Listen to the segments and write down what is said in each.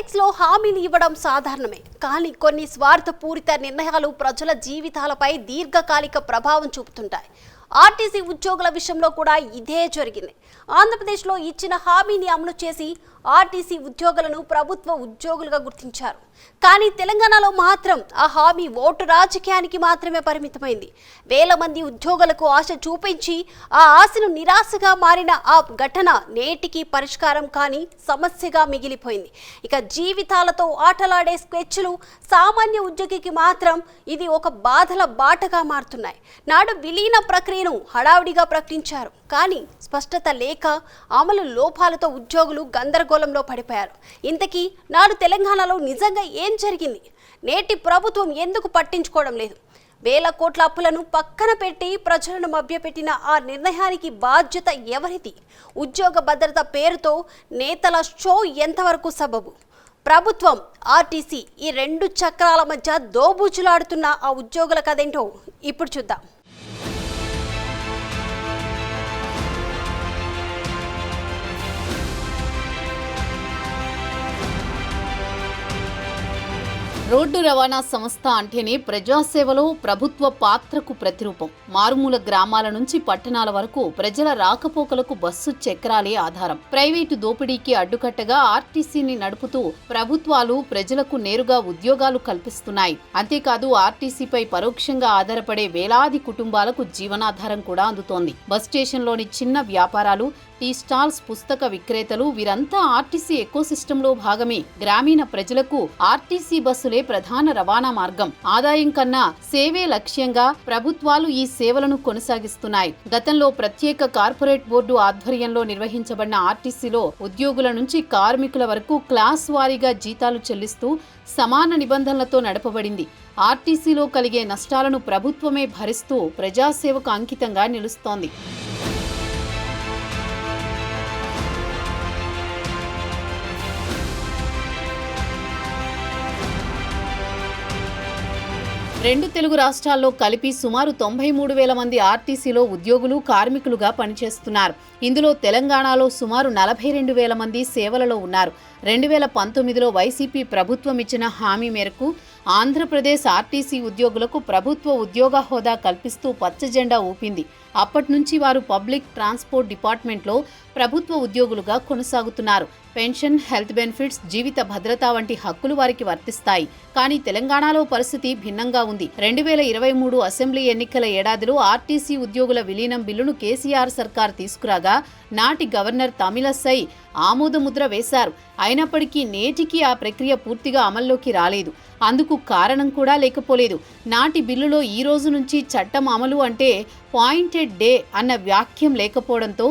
Politics లో హామీలు ఇవ్వడం సాధారణమే, కానీ కొన్ని స్వార్థపూరిత నిర్ణయాలు ప్రజల జీవితాలపై దీర్ఘకాలిక ప్రభావం చూపుతుంటాయి. ఆర్టీసీ ఉద్యోగుల విషయంలో కూడా ఇదే జరిగింది. ఆంధ్రప్రదేశ్లో ఇచ్చిన హామీని అమలు చేసి ఆర్టీసీ ఉద్యోగులను ప్రభుత్వ ఉద్యోగులుగా గుర్తించారు. కానీ తెలంగాణలో మాత్రం ఆ హామీ ఓటు రాజకీయానికి మాత్రమే పరిమితమైంది. వేల మంది ఉద్యోగులకు ఆశ చూపించి ఆ ఆశను నిరాశగా మారిన ఆ ఘటన నేటికి పరిష్కారం కాని సమస్యగా మిగిలిపోయింది. ఇక జీవితాలతో ఆటలాడే స్కెచ్లు సామాన్య ఉద్యోగికి మాత్రం ఇది ఒక బాధల బాటగా మారుతున్నాయి. నాడు విలీన ప్రక్రియను హడావుడిగా ప్రకటించారు, కానీ స్పష్టత లేక అమలు లోపాలతో ఉద్యోగులు గందరగోళంలో పడిపోయారు. ఇంతకీ నాడు తెలంగాణలో నిజంగా ఏం జరిగింది? నేటి ప్రభుత్వం ఎందుకు పట్టించుకోవడం లేదు? వేల కోట్ల అప్పులను పక్కన పెట్టి ప్రజలను మభ్యపెట్టిన ఆ నిర్ణయానికి బాధ్యత ఎవరిది? ఉద్యోగ భద్రత పేరుతో నేతల షో ఎంతవరకు సబబు? ప్రభుత్వం, ఆర్టీసీ ఈ రెండు చక్రాల మధ్య దోబూచులాడుతున్న ఆ ఉద్యోగుల కథేంటో ఇప్పుడు చూద్దాం. రోడ్డు రవాణా సంస్థ అంటేనే ప్రజాసేవలో ప్రభుత్వ పాత్రకు ప్రతిరూపం. మారుమూల గ్రామాల నుంచి పట్టణాల వరకు ప్రజల రాకపోకలకు బస్సు చక్రాలే ఆధారం. ప్రైవేటు దోపిడీకి అడ్డుకట్టగా ఆర్టీసీని నడుపుతూ ప్రభుత్వాలు ప్రజలకు నేరుగా ఉద్యోగాలు కల్పిస్తున్నాయి. అంతేకాదు ఆర్టీసీపై పరోక్షంగా ఆధారపడే వేలాది కుటుంబాలకు జీవనాధారం కూడా అందుతోంది. బస్ స్టేషన్లోని చిన్న వ్యాపారాలు, టీ స్టాల్స్, పుస్తక విక్రేతలు వీరంతా ఆర్టీసీ ఎకోసిస్టంలో భాగమే. గ్రామీణ ప్రజలకు ఆర్టీసీ బస్సులే ప్రధాన రవాణా మార్గం. ఆదాయం కన్నా సేవే లక్ష్యంగా ప్రభుత్వాలు ఈ సేవలను కొనసాగిస్తున్నాయి. గతంలో ప్రత్యేక కార్పొరేట్ బోర్డు ఆధ్వర్యంలో నిర్వహించబడిన ఆర్టీసీలో ఉద్యోగుల నుంచి కార్మికుల వరకు క్లాస్ వారీగా జీతాలు చెల్లిస్తూ సమాన నిబంధనలతో నడపబడింది. ఆర్టీసీలో కలిగే నష్టాలను ప్రభుత్వమే భరిస్తూ ప్రజాసేవకు అంకితంగా నిలుస్తోంది. రెండు తెలుగు రాష్ట్రాల్లో కలిపి సుమారు 93,000 మంది ఆర్టీసీలో ఉద్యోగులు, కార్మికులుగా పనిచేస్తున్నారు. ఇందులో తెలంగాణలో సుమారు 42,000 మంది సేవలలో ఉన్నారు. 2019లో వైసీపీ ప్రభుత్వం ఇచ్చిన హామీ మేరకు ఆంధ్రప్రదేశ్ ఆర్టీసీ ఉద్యోగులకు ప్రభుత్వ ఉద్యోగ హోదా కల్పిస్తూ పచ్చజెండా ఊపింది. అప్పటి నుంచి వారు పబ్లిక్ ట్రాన్స్పోర్ట్ డిపార్ట్మెంట్లో ప్రభుత్వ ఉద్యోగులుగా కొనసాగుతున్నారు. పెన్షన్, హెల్త్ బెనిఫిట్స్, జీవిత భద్రత వంటి హక్కులు వారికి వర్తిస్తాయి. కానీ తెలంగాణలో పరిస్థితి భిన్నంగా ఉంది. 2023 అసెంబ్లీ ఎన్నికల ఏడాదిలో ఆర్టీసీ ఉద్యోగుల విలీనం బిల్లును కేసీఆర్ సర్కార్ తీసుకురాగా నాటి గవర్నర్ తమిళసై ఆమోదముద్ర వేశారు. అయినప్పటికీ నేటికి ఆ ప్రక్రియ పూర్తిగా అమల్లోకి రాలేదు. అందుకు కారణం కూడా లేకపోలేదు. నాటి బిల్లులో ఈ రోజు నుంచి చట్టం అమలు అంటే పాయింటెడ్ డే అన్న వాక్యం లేకపోవడంతో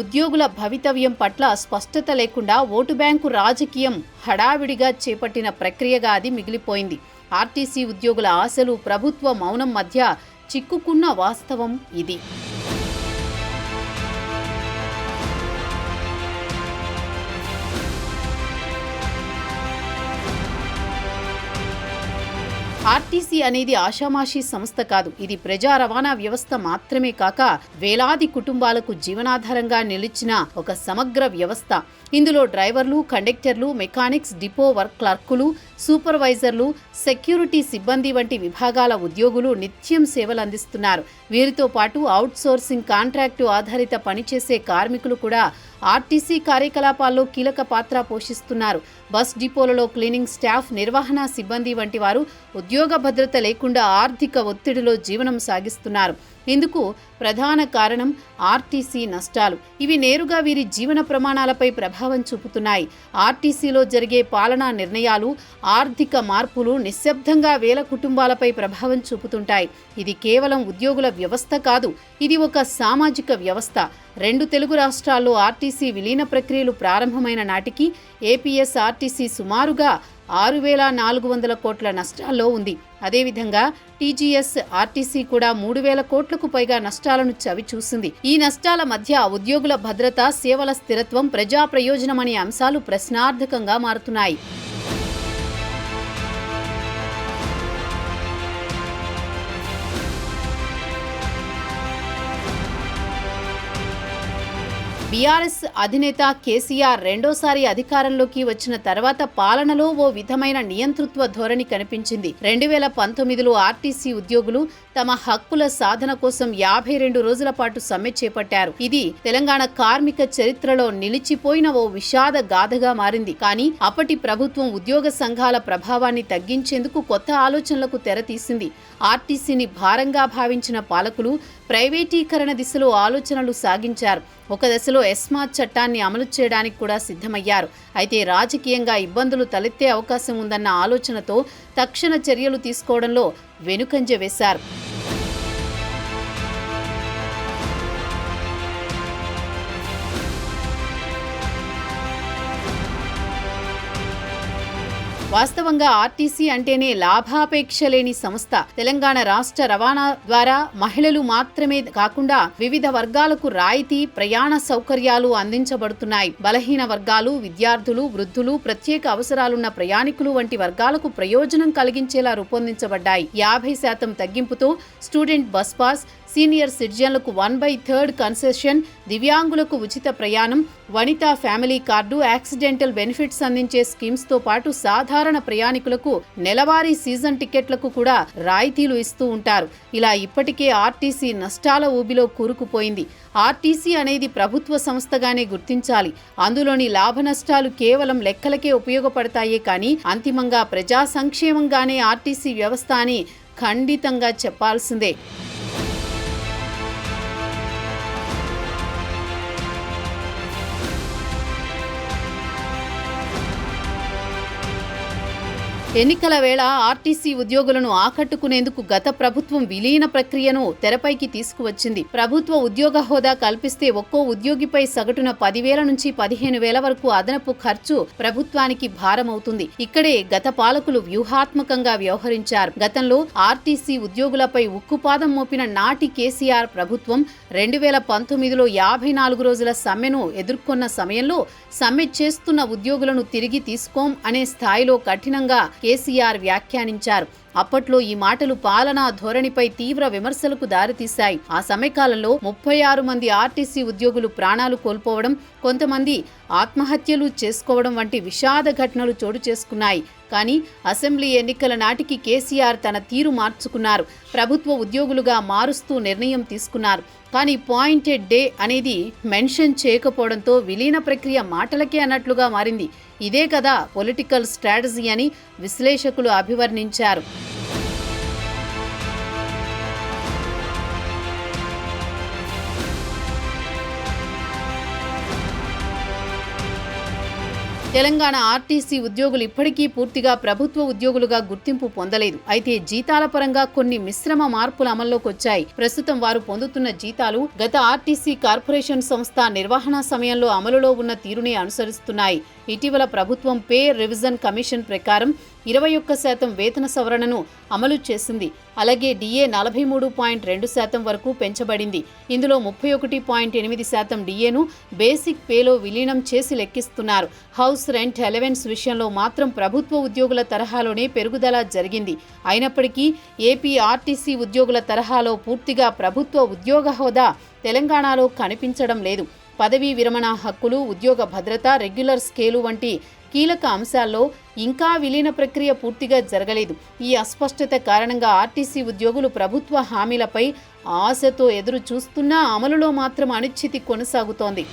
ఉద్యోగుల భవితవ్యం పట్ల స్పష్టత లేకుండా ఓటు బ్యాంకు రాజకీయం హడావిడిగా చేపట్టిన ప్రక్రియగా అది మిగిలిపోయింది. ఆర్టీసీ ఉద్యోగుల ఆశలు, ప్రభుత్వ మౌనం మధ్య చిక్కుకున్న వాస్తవం ఇది. ఆర్టీసీ అనేది ఆషామాషీ సంస్థ కాదు. ఇది ప్రజా రవాణా వ్యవస్థ మాత్రమే కాక వేలాది కుటుంబాలకు జీవనాధారంగా నిలిచిన ఒక సమగ్ర వ్యవస్థ. ఇందులో డ్రైవర్లు, కండక్టర్లు, మెకానిక్స్, డిపో వర్క్ క్లర్కులు, సూపర్వైజర్లు, సెక్యూరిటీ సిబ్బంది వంటి విభాగాల ఉద్యోగులు నిత్యం సేవలు అందిస్తున్నారు. వీరితో పాటు అవుట్సోర్సింగ్, కాంట్రాక్టు ఆధారిత పనిచేసే కార్మికులు కూడా ఆర్టీసీ కార్యకలాపాల్లో కీలక పాత్ర పోషిస్తున్నారు. బస్ డిపోలలో క్లీనింగ్ స్టాఫ్, నిర్వహణ సిబ్బంది వంటి వారు ఉద్యోగ భద్రత లేకుండా ఆర్థిక ఒత్తిడిలో జీవనం సాగిస్తున్నారు. ఇందుకు ప్రధాన కారణం ఆర్టీసీ నష్టాలు. ఇవి నేరుగా వీరి జీవన ప్రమాణాలపై ప్రభావం చూపుతున్నాయి. ఆర్టీసీలో జరిగే పాలనా నిర్ణయాలు, ఆర్థిక మార్పులు నిశ్శబ్దంగా వేల కుటుంబాలపై ప్రభావం చూపుతుంటాయి. ఇది కేవలం ఉద్యోగుల వ్యవస్థ కాదు, ఇది ఒక సామాజిక వ్యవస్థ. రెండు తెలుగు రాష్ట్రాల్లో ఆర్టీసీ విలీన ప్రక్రియలు ప్రారంభమైన నాటికి ఏపీఎస్ ఆర్టీసీ సుమారుగా 6,400 కోట్ల నష్టాల్లో ఉంది. అదేవిధంగా టీజీఎస్ ఆర్టీసీ కూడా 3,000 కోట్లకు పైగా నష్టాలను చవిచూసింది. ఈ నష్టాల మధ్య ఉద్యోగుల భద్రత, సేవల స్థిరత్వం, ప్రజా ప్రయోజనం అనే అంశాలు ప్రశ్నార్థకంగా మారుతున్నాయి. బీఆర్ఎస్ అధినేత కేసీఆర్ రెండోసారి అధికారంలోకి వచ్చిన తర్వాత పాలనలో ఓ విధమైన నియంతృత్వ ధోరణి కనిపించింది. 2019లో ఆర్టీసీ ఉద్యోగులు తమ హక్కుల సాధన కోసం 52 రోజుల పాటు సమ్మె చేపట్టారు. ఇది తెలంగాణ కార్మిక చరిత్రలో నిలిచిపోయిన ఓ విషాద గాథగా మారింది. కానీ అప్పటి ప్రభుత్వం ఉద్యోగ సంఘాల ప్రభావాన్ని తగ్గించేందుకు కొత్త ఆలోచనలకు తెరతీసింది. ఆర్టీసీని భారంగా భావించిన పాలకులు ప్రైవేటీకరణ దిశలో ఆలోచనలు సాగించారు. ఒక దశలో ఎస్మార్ట్ చట్టాన్ని అమలు చేయడానికి కూడా సిద్ధమయ్యారు. అయితే రాజకీయంగా ఇబ్బందులు తలెత్తే అవకాశం ఉందన్న ఆలోచనతో తక్షణ చర్యలు తీసుకోవడంలో వెనుకంజ వేశారు. వాస్తవంగా ఆర్టీసీ అంటేనే లాభాపేక్ష లేని సంస్థ. తెలంగాణ రాష్ట్ర రవాణా ద్వారా మహిళలు మాత్రమే కాకుండా వివిధ వర్గాలకు రాయితీ ప్రయాణ సౌకర్యాలు అందించబడుతున్నాయి. బలహీన వర్గాలు, విద్యార్థులు, వృద్ధులు, ప్రత్యేక అవసరాలున్న ప్రయాణికులు వంటి వర్గాలకు ప్రయోజనం కలిగించేలా రూపొందించబడ్డాయి. 50% తగ్గింపుతో స్టూడెంట్ బస్ పాస్, సీనియర్ సిటిజన్లకు 1/3 కన్సెషన్, దివ్యాంగులకు ఉచిత ప్రయాణం, వనితా ఫ్యామిలీ కార్డు, యాక్సిడెంటల్ బెనిఫిట్స్ అందించే స్కీమ్స్ తో పాటు సాధారణ ప్రయాణికులకు నెలవారీ సీజన్ టికెట్లకు కూడా రాయితీలు ఇస్తూ ఉంటారు. ఇలా ఇప్పటికే ఆర్టీసీ నష్టాల ఊబిలో కూరుకుపోయింది. ఆర్టీసీ అనేది ప్రభుత్వ సంస్థగానే గుర్తించాలి. అందులోని లాభ నష్టాలు కేవలం లెక్కలకే ఉపయోగపడతాయే కానీ అంతిమంగా ప్రజా సంక్షేమంగానే ఆర్టీసీ వ్యవస్థ అని ఖండితంగా చెప్పాల్సిందే. ఎన్నికల వేళ ఆర్టీసీ ఉద్యోగులను ఆకట్టుకునేందుకు గత ప్రభుత్వం విలీన ప్రక్రియను తెరపైకి తీసుకువచ్చింది. ప్రభుత్వ ఉద్యోగ హోదా కల్పిస్తే ఒక్కో ఉద్యోగిపై సగటున 10,000 నుంచి 15,000 వరకు అదనపు ఖర్చు ప్రభుత్వానికి భారమవుతుంది. ఇక్కడే గత పాలకులు వ్యూహాత్మకంగా వ్యవహరించారు. గతంలో ఆర్టీసీ ఉద్యోగులపై ఉక్కుపాదం మోపిన నాటి కేసీఆర్ ప్రభుత్వం 2019లో 54 రోజుల సమ్మెను ఎదుర్కొన్న సమయంలో సమ్మె చేస్తున్న ఉద్యోగులను తిరిగి తీసుకోం అనే స్థాయిలో కఠినంగా కేసీఆర్ వ్యాఖ్యానించారు. అప్పట్లో ఈ మాటలు పాలనా ధోరణిపై తీవ్ర విమర్శలకు దారితీశాయి. ఆ సమయకాలంలో 36 మంది ఆర్టీసీ ఉద్యోగులు ప్రాణాలు కోల్పోవడం, కొంతమంది ఆత్మహత్యలు చేసుకోవడం వంటి విషాద ఘటనలు చోటు చేసుకున్నాయి. కానీ అసెంబ్లీ ఎన్నికల నాటికి కేసీఆర్ తన తీరు మార్చుకున్నారు. ప్రభుత్వ ఉద్యోగులుగా మారుస్తూ నిర్ణయం తీసుకున్నారు. కానీ పాయింటెడ్ డే అనేది మెన్షన్ చేయకపోవడంతో విలీన ప్రక్రియ మాటలకే అన్నట్లుగా మారింది. ఇదే కదా పొలిటికల్ స్ట్రాటజీ అని విశ్లేషకులు అభివర్ణించారు. తెలంగాణ ఆర్టీసీ ఉద్యోగులు ఇప్పటికీ పూర్తిగా ప్రభుత్వ ఉద్యోగులుగా గుర్తింపు పొందలేదు. అయితే జీతాల పరంగా కొన్ని మిశ్రమ మార్పులు అమల్లోకి వచ్చాయి. ప్రస్తుతం వారు పొందుతున్న జీతాలు గత ఆర్టీసీ కార్పొరేషన్ సంస్థ నిర్వహణ సమయంలో అమలులో ఉన్న తీరునే అనుసరిస్తున్నాయి. ఇటీవల ప్రభుత్వం పే రివిజన్ కమిషన్ ప్రకారం 21% వేతన సవరణను అమలు చేసింది. అలాగే డిఏ 43.2% వరకు పెంచబడింది. ఇందులో 31.8% డిఏను బేసిక్ పేలో విలీనం చేసి లెక్కిస్తున్నారు. హౌస్ రెంట్ అలవెన్స్ విషయంలో మాత్రం ప్రభుత్వ ఉద్యోగుల తరహాలోనే పెరుగుదల జరిగింది. అయినప్పటికీ ఏపీ ఆర్టీసీ ఉద్యోగుల తరహాలో పూర్తిగా ప్రభుత్వ ఉద్యోగ హోదా తెలంగాణలో కనిపించడం లేదు. పదవీ విరమణ హక్కులు, ఉద్యోగ భద్రత, రెగ్యులర్ స్కేలు వంటి కీలక అంశాల్లో ఇంకా విలీన ప్రక్రియ పూర్తిగా జరగలేదు. ఈ అస్పష్టత కారణంగా ఆర్టీసీ ఉద్యోగులు ప్రభుత్వ హామీలపై ఆశతో ఎదురు చూస్తున్నా అమలులో మాత్రం అనిశ్చితి కొనసాగుతోంది.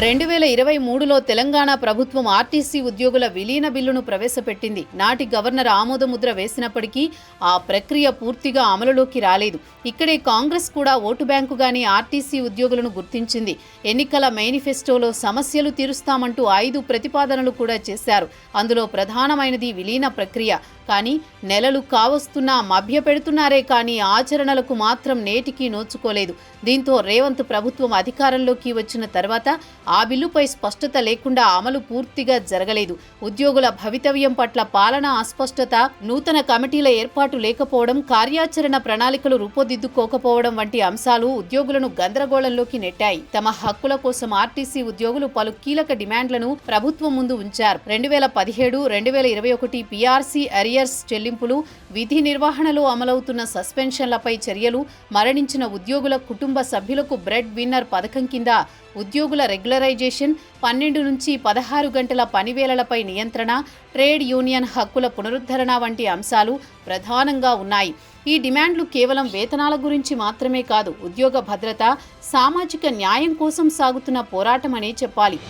రెండు 2023లో తెలంగాణ ప్రభుత్వం ఆర్టీసీ ఉద్యోగుల విలీన బిల్లును ప్రవేశపెట్టింది. నాటి గవర్నర్ ఆమోదముద్ర వేసినప్పటికీ ఆ ప్రక్రియ పూర్తిగా అమలులోకి రాలేదు. ఇక్కడే కాంగ్రెస్ కూడా ఓటు బ్యాంకుగానే ఆర్టీసీ ఉద్యోగులను గుర్తించింది. ఎన్నికల మేనిఫెస్టోలో సమస్యలు తీరుస్తామంటూ 5 ప్రతిపాదనలు కూడా చేశారు. అందులో ప్రధానమైనది విలీన ప్రక్రియ. కానీ నెలలు కావస్తున్నా మభ్యపెడుతున్నారే కానీ ఆచరణలకు మాత్రం నేటికీ నోచుకోలేదు. దీంతో రేవంత్ ప్రభుత్వం అధికారంలోకి వచ్చిన తర్వాత ఆ బిల్లుపై స్పష్టత లేకుండా అమలు పూర్తిగా జరగలేదు. ఉద్యోగుల భవితవ్యం పట్ల పాలన అస్పష్టత, నూతన కమిటీల ఏర్పాటు లేకపోవడం, కార్యాచరణ ప్రణాళికలు రూపుదిద్దుకోకపోవడం వంటి అంశాలు ఉద్యోగులను గందరగోళంలోకి నెట్టాయి. తమ హక్కుల కోసం ఆర్టీసీ ఉద్యోగులు పలు కీలక డిమాండ్లను ప్రభుత్వం ముందు ఉంచారు. 2017-2021 పీఆర్సీ అరియర్స్ చెల్లింపులు, విధి నిర్వహణలో అమలవుతున్న సస్పెన్షన్లపై చర్యలు, మరణించిన ఉద్యోగుల కుటుంబ సభ్యులకు బ్రెడ్ విన్నర్ పథకం కింద ఉద్యోగుల రెగ్యులరైజేషన్, 12 నుంచి 16 గంటల పనివేళలపై నియంత్రణ, ట్రేడ్ యూనియన్ హక్కుల పునరుద్ధరణ వంటి అంశాలు ప్రధానంగా ఉన్నాయి. ఈ డిమాండ్లు కేవలం వేతనాల గురించి మాత్రమే కాదు, ఉద్యోగ భద్రత, సామాజిక న్యాయం కోసం సాగుతున్న పోరాటమనే చెప్పాలి.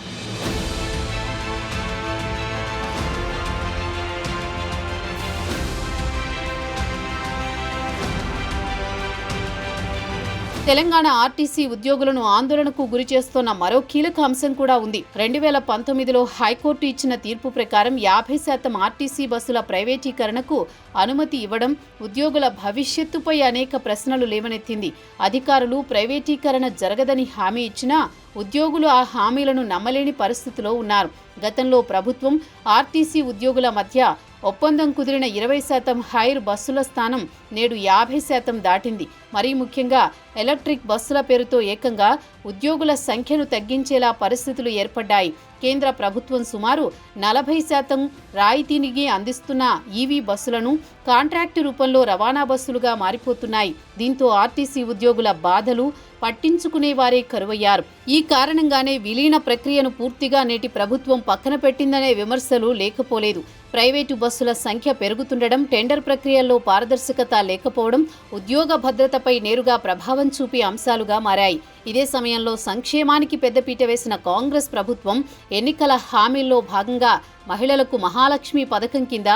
తెలంగాణ ఆర్టీసీ ఉద్యోగులను ఆందోళనకు గురిచేస్తున్న మరో కీలక అంశం కూడా ఉంది. 2019లో హైకోర్టు ఇచ్చిన తీర్పు ప్రకారం 50% ఆర్టీసీ బస్సుల ప్రైవేటీకరణకు అనుమతి ఇవ్వడం ఉద్యోగుల భవిష్యత్తుపై అనేక ప్రశ్నలు లేవనెత్తింది. అధికారులు ప్రైవేటీకరణ జరగదని హామీ ఇచ్చినా ఉద్యోగులు ఆ హామీలను నమ్మలేని పరిస్థితిలో ఉన్నారు. గతంలో ప్రభుత్వం ఆర్టీసీ ఉద్యోగుల మధ్య ఒప్పందం కుదిరిన 20% హైర్ బస్సుల స్థానం నేడు 50% దాటింది. మరీ ముఖ్యంగా ఎలక్ట్రిక్ బస్సుల పేరుతో ఏకంగా ఉద్యోగుల సంఖ్యను తగ్గించేలా పరిస్థితులు ఏర్పడ్డాయి. కేంద్ర ప్రభుత్వం సుమారు 40% రాయితీని అందిస్తున్న ఈవీ బస్సులను కాంట్రాక్టు రూపంలో రవాణా బస్సులుగా మారిపోతున్నాయి. దీంతో ఆర్టీసీ ఉద్యోగుల బాధలు పట్టించుకునేవారే కరువయ్యారు. ఈ కారణంగానే విలీన ప్రక్రియను పూర్తిగా నేటి ప్రభుత్వం పక్కన పెట్టిందనే విమర్శలు లేకపోలేదు. ప్రైవేటు బస్సుల సంఖ్య పెరుగుతుండడం, టెండర్ ప్రక్రియల్లో పారదర్శకత లేకపోవడం ఉద్యోగ భద్రతపై నేరుగా ప్రభావం చూపే అంశాలుగా మారాయి. ఇదే సమయంలో సంక్షేమానికి పెద్దపీట వేసిన కాంగ్రెస్ ప్రభుత్వం ఎన్నికల హామీల్లో భాగంగా మహిళలకు మహాలక్ష్మి పథకం కింద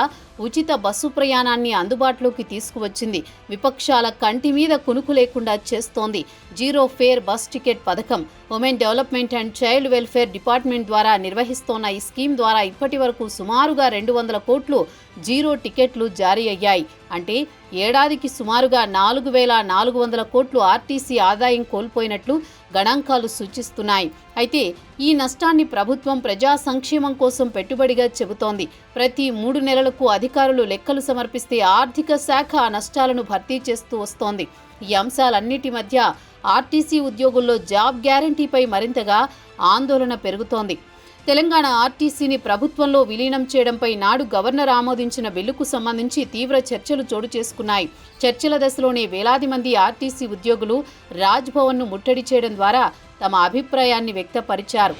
ఉచిత బస్సు ప్రయాణాన్ని అందుబాటులోకి తీసుకువచ్చింది. విపక్షాల కంటి మీద కునుకు లేకుండా చేస్తోంది. జీరో ఫేర్ బస్ టికెట్ పథకం women development and child welfare department ద్వారా నిర్వహిస్తోన్న ఈ స్కీమ్ ద్వారా ఇప్పటి వరకు సుమారుగా 200 కోట్లు జీరో టికెట్లు జారీ అయ్యాయి. అంటే ఏడాదికి సుమారుగా 4,400 కోట్లు ఆర్టీసీ ఆదాయం కోల్పోయినట్లు గణాంకాలు సూచిస్తున్నాయి. అయితే ఈ నష్టాన్ని ప్రభుత్వం ప్రజా సంక్షేమం కోసం పెట్టుబడిగా చెబుతోంది. ప్రతి 3 నెలలకు అధికారులు లెక్కలు సమర్పిస్తే ఆర్థిక శాఖ ఆ నష్టాలను భర్తీ చేస్తూ వస్తోంది. ఈ అంశాలన్నిటి మధ్య ఆర్టీసీ ఉద్యోగుల్లో జాబ్ గ్యారంటీపై మరింతగా ఆందోళన పెరుగుతోంది. తెలంగాణ ఆర్టీసీని ప్రభుత్వంలో విలీనం చేయడంపై నాడు గవర్నర్ ఆమోదించిన బిల్లుకు సంబంధించి తీవ్ర చర్చలు చోటు చేసుకున్నాయి. చర్చల దశలోనే వేలాది మంది ఆర్టీసీ ఉద్యోగులు రాజ్భవన్ను ముట్టడి చేయడం ద్వారా తమ అభిప్రాయాన్ని వ్యక్తపరిచారు.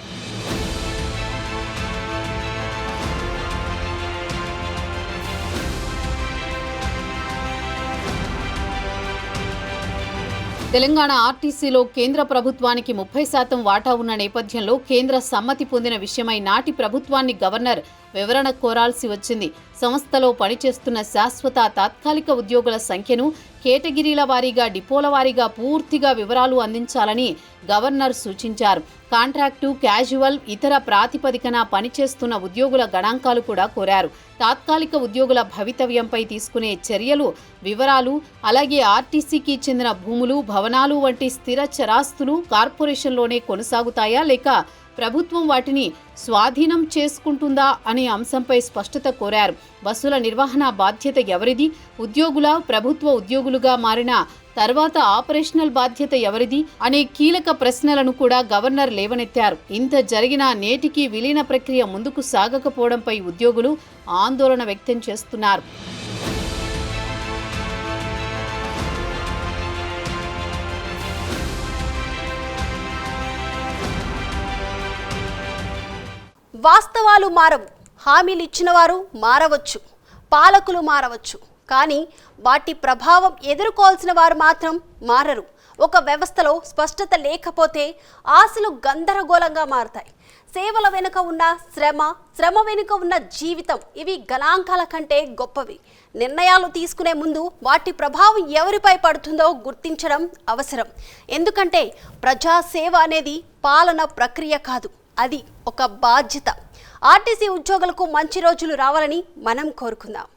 తెలంగాణ ఆర్టీసీలో కేంద్ర ప్రభుత్వానికి 30% వాటా ఉన్న నేపథ్యంలో కేంద్ర సమ్మతి పొందిన విషయమై నాటి ప్రభుత్వాన్ని గవర్నర్ వివరణ కోరాల్సి వచ్చింది. సంస్థలో పనిచేస్తున్న శాశ్వత, తాత్కాలిక ఉద్యోగుల సంఖ్యను కేటగిరీల వారీగా, డిపోల వారీగా పూర్తిగా వివరాలు అందించాలని గవర్నర్ సూచించారు. కాంట్రాక్టు, క్యాజువల్, ఇతర ప్రాతిపదికన పనిచేస్తున్న ఉద్యోగుల గణాంకాలు కూడా కోరారు. తాత్కాలిక ఉద్యోగుల భవితవ్యంపై తీసుకునే చర్యలు వివరాలు, అలాగే ఆర్టీసీకి చెందిన భూములు, భవనాలు వంటి స్థిర చరాస్తులు కార్పొరేషన్లోనే కొనసాగుతాయా లేక ప్రభుత్వం వాటిని స్వాధీనం చేసుకుంటుందా అనే అంశంపై స్పష్టత కోరారు. బస్సుల నిర్వహణ బాధ్యత ఎవరిది? ఉద్యోగుల, ప్రభుత్వ ఉద్యోగులుగా మారిన తర్వాత ఆపరేషనల్ బాధ్యత ఎవరిది అనే కీలక ప్రశ్నలను కూడా గవర్నర్ లేవనెత్తారు. ఇంత జరిగినా నేటికి విలీన ప్రక్రియ ముందుకు సాగకపోవడంపై ఉద్యోగులు ఆందోళన వ్యక్తం చేస్తున్నారు. వాస్తవాలు మారవు. హామీలు ఇచ్చిన వారు మారవచ్చు, పాలకులు మారవచ్చు, కానీ వాటి ప్రభావం ఎదుర్కోవాల్సిన వారు మాత్రం మారరు. ఒక వ్యవస్థలో స్పష్టత లేకపోతే ఆశలు గందరగోళంగా మారతాయి. సేవల వెనుక ఉన్న శ్రమ వెనుక ఉన్న జీవితం, ఇవి గణాంకాల కంటే గొప్పవి. నిర్ణయాలు తీసుకునే ముందు వాటి ప్రభావం ఎవరిపై పడుతుందో గుర్తించడం అవసరం. ఎందుకంటే ప్రజాసేవ అనేది పాలన ప్రక్రియ కాదు, అది ఒక బాధ్యత. ఆర్టీసీ ఉద్యోగులకు మంచి రోజులు రావాలని మనం కోరుకుందాం.